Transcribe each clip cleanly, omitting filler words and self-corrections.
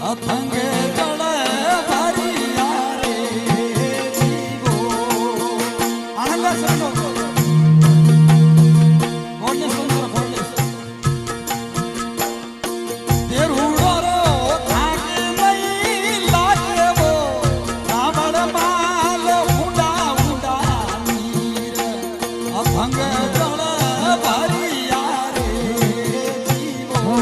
અથંગે જળે ભરિયા રે જીવો આનંદ સંતો ગોડને સુંદર ગોડને તેરુડો રો થાકે નહીં લાગેવો રાવણ માલ ઉડા ઉડા નીર અથંગે જળે ભરિયા રે જીવો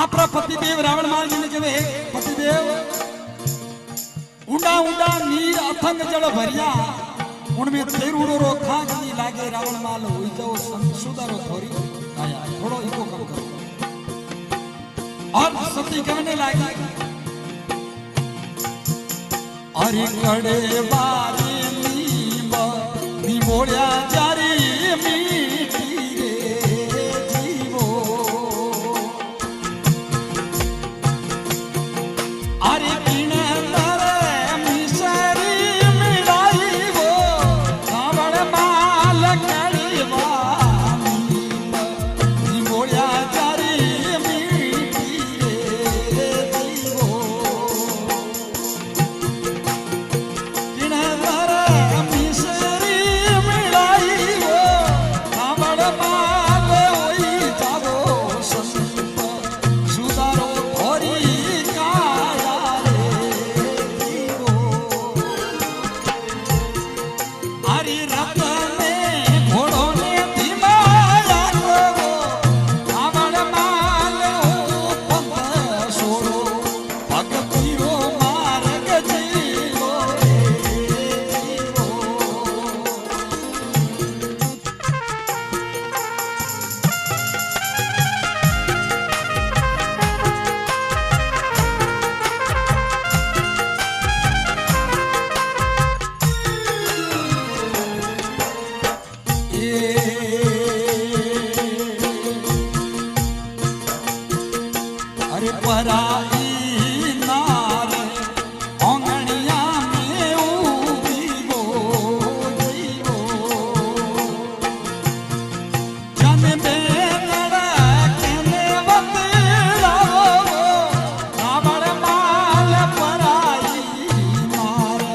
आपरा पतिदेव रावण माल जी ने कहे पतिदेव उंडा उंडा नीर अथंग जल भरिया उनमें तेरूड़ो रो खाक नहीं लागे रावण माल होई जाओ सुधारो थोड़ी आया थोड़ो इको कम करो और सती कहने लगी अरे कड़े बारे नी बोलिया जारी मीठी रे जीवो अरे किने तारे मिसरी मिलाई वो रावण माल कड़ी वाली नी बोलिया जारी मीठी रे जीवो किने तारे मिसरी मिलाई वो रावण माल होई जावो संत सुधारो थोरी अरे पराई नार ओंगणिया में उभी वो जीवो जन बेनड़ा केने वतलावो रावण माल पराई नार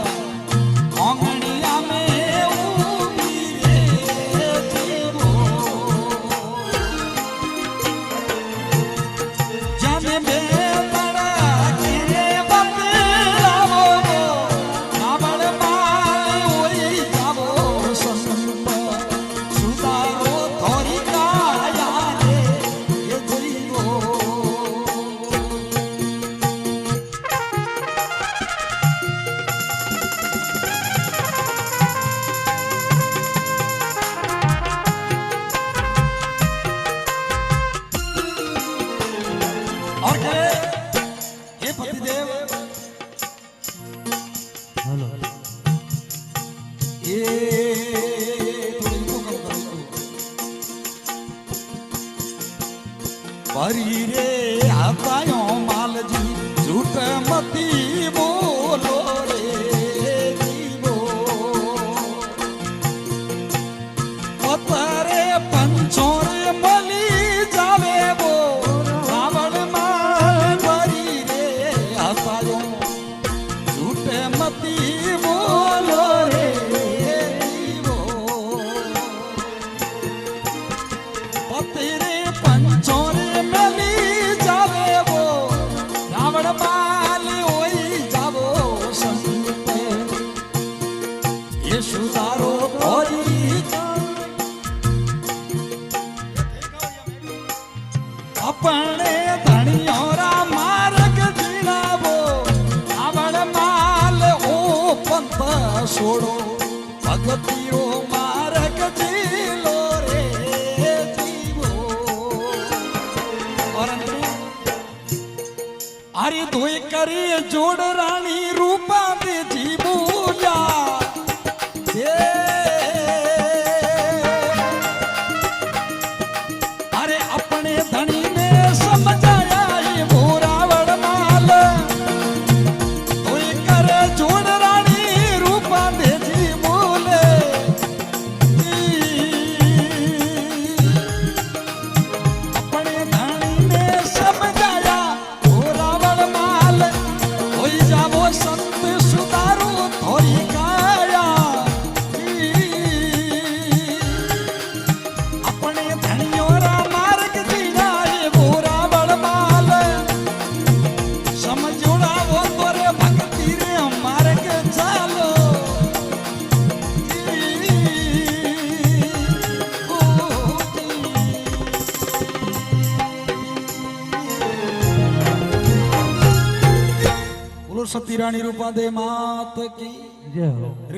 ओंगणिया में उभी रे जीवो जन बेनड़ा केने वतलावो रावण माल होई जावो संत सुधारो थोरी काया रे ये जीवो और कहे हे पतिदेव हेलो ये थोड़ी इनको कम करो परी रे आतायो माल जी झूठ मती बोलो रे जीवो पतरे पंचोरे मली जावे वो रावण माल परी रे आतायो झूठ मती बोलो रे એ સુધારો ધોરી આપણે ધણિયોરા માર્ગ જીણાવો આવડ માલ ઓ પંથ છોડો ભગતીઓ માર્ગ જીલો રે જીવો અરે ધોઈ કરી જોડ રાણી રૂપા દે જીબુલા અરે આપણે ધણી ને સમજાયા એ ભોરાવડ માલ ધોઈ કરે જોડ રાણી રૂપા દે જીબુલે આપણે ધણી ને સમજાયા ભોરાવડ માલ હોઈ જાવો સંત સુધારો ધોઈ કાયા આપણે ધણિયોરા માર્ગ જીણાય ભોરાવડ માલ સમજોડાવો તો રે ભક્તિ રે માર્ગ ચાલો બોલો સતી રાણી રૂપા દે માત કી જય હો.